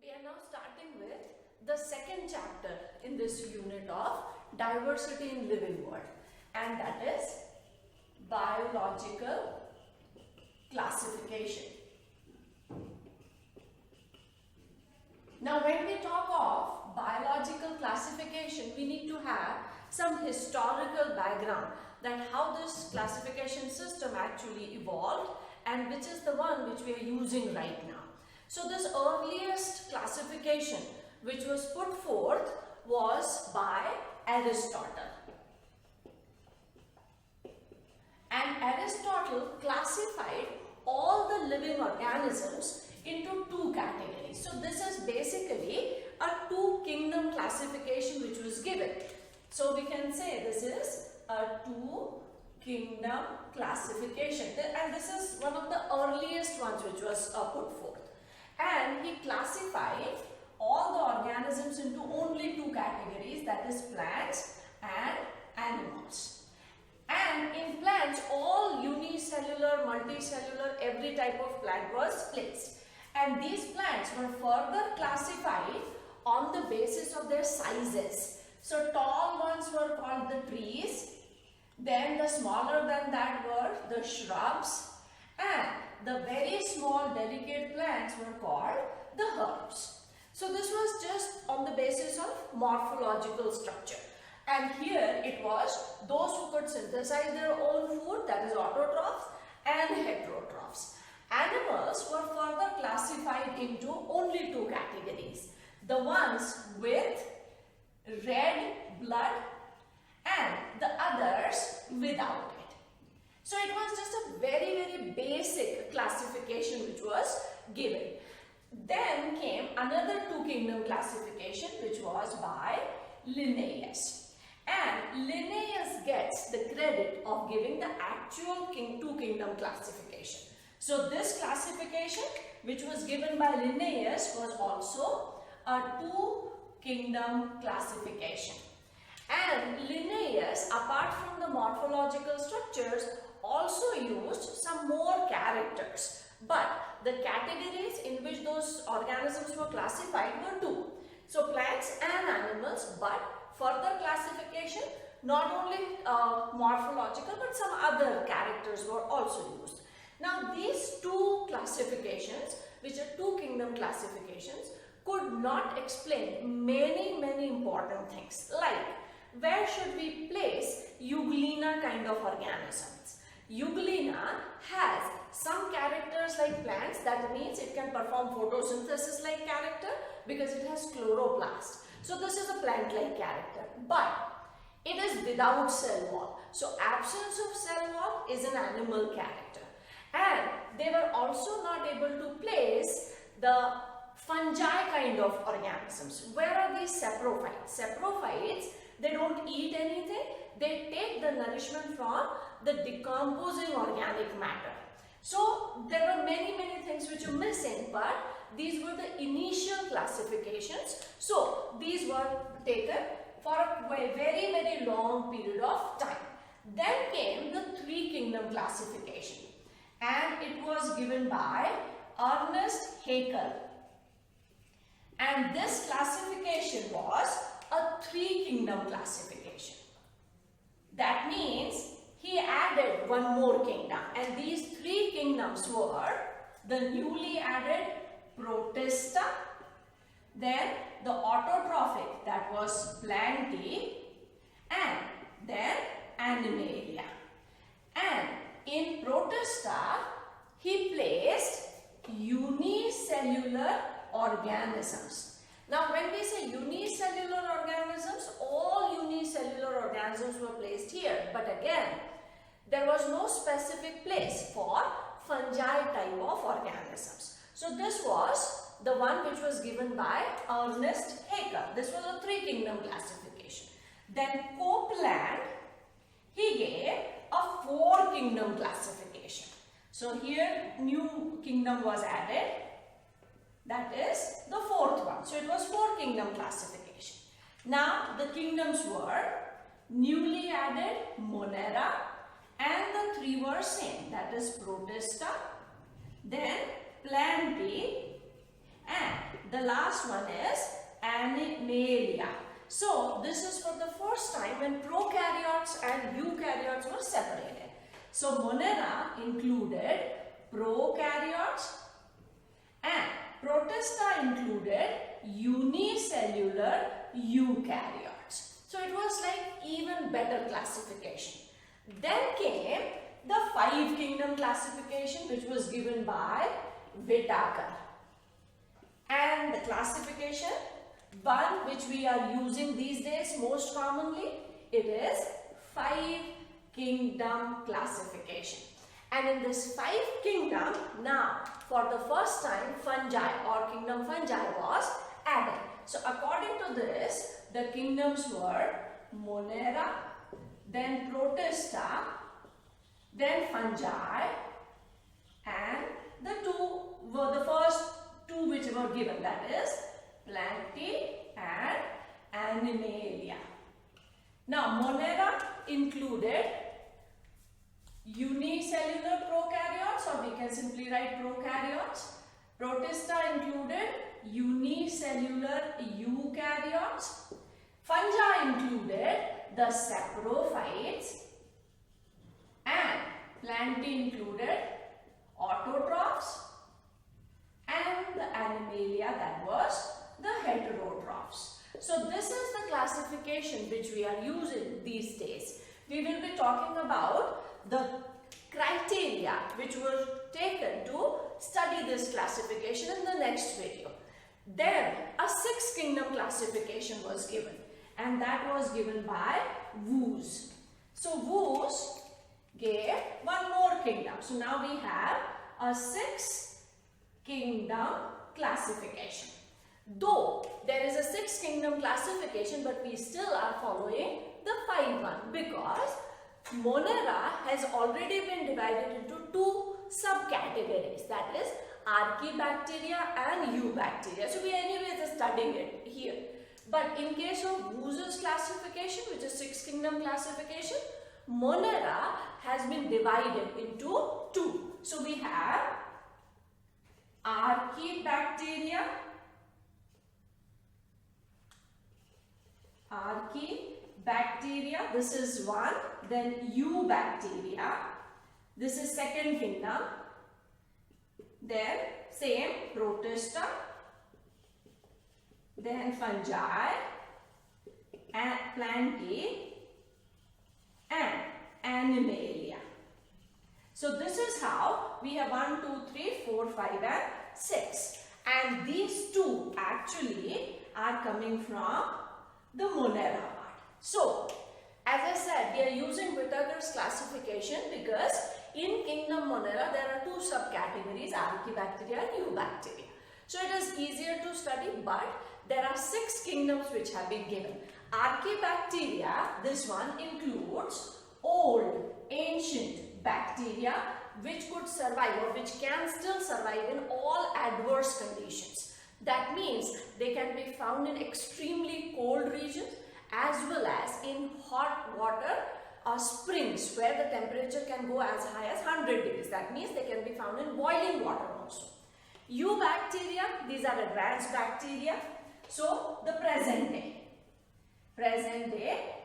We are now starting with the second chapter in this unit of diversity in living world, and that is biological classification. Now when we talk of biological classification, we need to have some historical background that how this classification system actually evolved and which is the one which we are using right now. So this earliest classification which was put forth was by Aristotle. And Aristotle classified all the living organisms into two categories. So this is basically a two-kingdom classification which was given. So we can say this is a two-kingdom classification, and this is one of the earliest ones which was put forth. And he classified all the organisms into only two categories, that is plants and animals. And in plants, all unicellular, multicellular, every type of plant was placed. And these plants were further classified on the basis of their sizes. So tall ones were called the trees, then the smaller than that were the shrubs, and the very small delicate plants were called the herbs. So this was just on the basis of morphological structure. And here it was those who could synthesize their own food, that is autotrophs and heterotrophs. Animals were further classified into only two categories. The ones with red blood and the others without it. So it was just a very basic classification which was given. Then came another two-kingdom classification which was by Linnaeus. And Linnaeus gets the credit of giving the actual two-kingdom classification. So this classification which was given by Linnaeus was also a two-kingdom classification. And Linnaeus, apart from the morphological structures, also used some more characters. But the categories in which those organisms were classified were two. So plants and animals, but further classification, not only morphological but some other characters were also used. Now these two classifications, which are two-kingdom classifications, could not explain many important things, like where should we place Euglena kind of organisms. Euglena has some characters like plants, that means it can perform photosynthesis like character because it has chloroplast. So this is a plant-like character, but it is without cell wall. So absence of cell wall is an animal character. And they were also not able to place the fungi kind of organisms. Where are these saprophytes? Saprophytes, they don't eat anything. They take the nourishment from the decomposing organic matter. So there were many things which are missing, but these were the initial classifications. So these were taken for a very long period of time. Then came the three-kingdom classification, and it was given by Haeckel. And this classification was a three-kingdom classification. That means he added one more kingdom, and these three kingdoms were the newly added Protista, then the autotrophic, that was Plantae, and then Animalia. And in Protista, he placed unicellular organisms. Now when we say unicellular organisms, all unicellular organisms were placed here, but again there was no specific place for fungi type of organisms. So this was the one which was given by Haeckel. This was a three-kingdom classification. Then Copeland, he gave a four-kingdom classification. So here new kingdom was added, that is the fourth one. So it was four-kingdom classification. Now the kingdoms were newly added Monera, and the three were same, that is Protista, then Plantae, And the last one is Animalia. So this is for the first time when prokaryotes and eukaryotes were separated. So Monera included prokaryotes and Protista included unicellular eukaryotes. So it was like even better classification. Then came the 5 kingdom classification, which was given by Whittaker. And the classification, one which we are using these days most commonly, it is 5 kingdom classification. And in this 5 kingdom, now for the first time fungi or kingdom fungi was added. So according to this, the kingdoms were Monera, then Protista, then fungi, and the first two which were given, that is Plantae and Animalia. Now Monera included unicellular prokaryotes, or we can simply write prokaryotes. Protista included unicellular eukaryotes. Fungi included the saprophytes, and Plantae included autotrophs, and the Animalia, that was the heterotrophs. So this is the classification which we are using these days. We will be talking about the criteria which were taken to study this classification in the next video. Then a 6th kingdom classification was given, and that was given by Woese. So Woese gave one more kingdom. So now we have a 6th kingdom classification. Though there is a 6th kingdom classification, but we still are following the 5 one, because Monera has already been divided into 2 subcategories, that is Archaebacteria and Eubacteria. So we anyways are studying it here. But in case of Woose's classification, which is 6th kingdom classification, Monera has been divided into 2. So we have Archaebacteria, this is one, then Eubacteria, this is 2nd kingdom, then same Protista, then fungi, and Plantae, and Animalia. So this is how we have 1, 2, 3, 4, 5 and 6. And these 2 actually are coming from the Monera part. So, as I said, we are using Whittaker's classification because in Kingdom Monera there are 2 subcategories, Archaebacteria and Eubacteria. So it is easier to study, but there are 6 kingdoms which have been given. Archaebacteria, this one includes old, ancient bacteria which could survive or which can still survive in all adverse conditions. That means they can be found in extremely cold regions as well as in hot water or springs where the temperature can go as high as 100 degrees. That means they can be found in boiling water also. Eubacteria, these are advanced bacteria. So the present day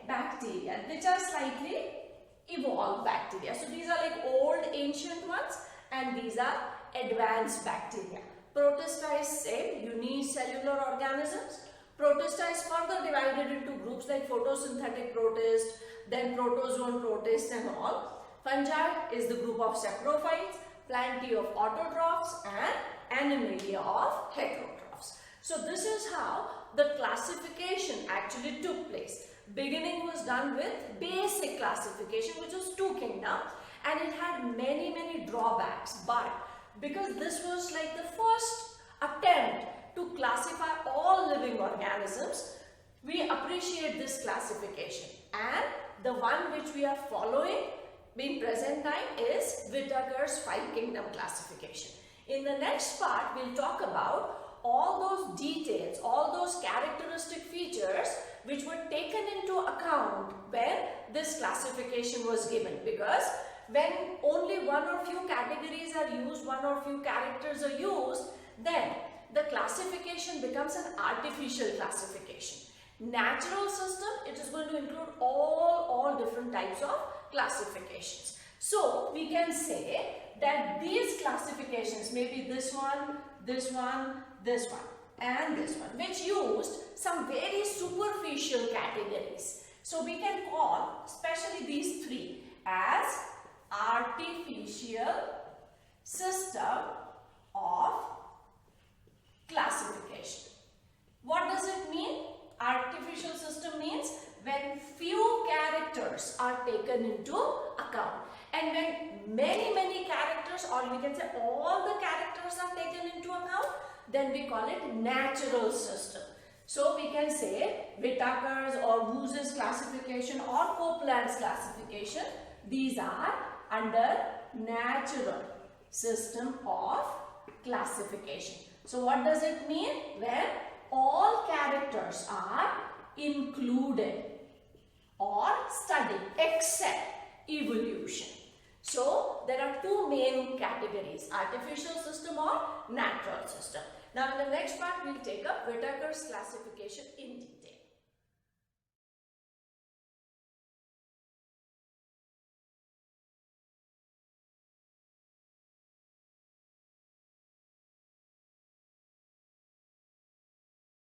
bacteria which are slightly evolved bacteria. So these are like old ancient ones and these are advanced bacteria. Protista is same, unicellular organisms. Protista is further divided into groups like photosynthetic protist, then protozoan protist and all. Fungi is the group of saprophytes, Plantae of autotrophs and Animalia of heterotrophs. So this is how the classification actually took place. Beginning was done with basic classification, which was 2 kingdoms, and it had many drawbacks, but because this was like the first attempt to classify all living organisms, we appreciate this classification, and the one which we are following in present time is Whittaker's 5 kingdom classification. In the next part, we'll talk about all those details, all those characteristic features which were taken into account when this classification was given, because when only one or few categories are used, one or few characters are used, then the classification becomes an artificial classification. Natural system, it is going to include all different types of classifications. So we can say that these classifications, maybe this one, this one, this one and this one, which used some very superficial categories. So we can call especially these three as artificial system of classification. What does it mean? Artificial system means when few characters are taken into account, and when many characters, or we can say all the characters are taken into account, then we call it natural system. So we can say Whittaker's or Woese's classification or Copeland's classification, these are under natural system of classification. So what does it mean? When all characters are included or studied except evolution. So there are two main categories, artificial system or natural system. Now in the next part we will take up Whittaker's classification in detail.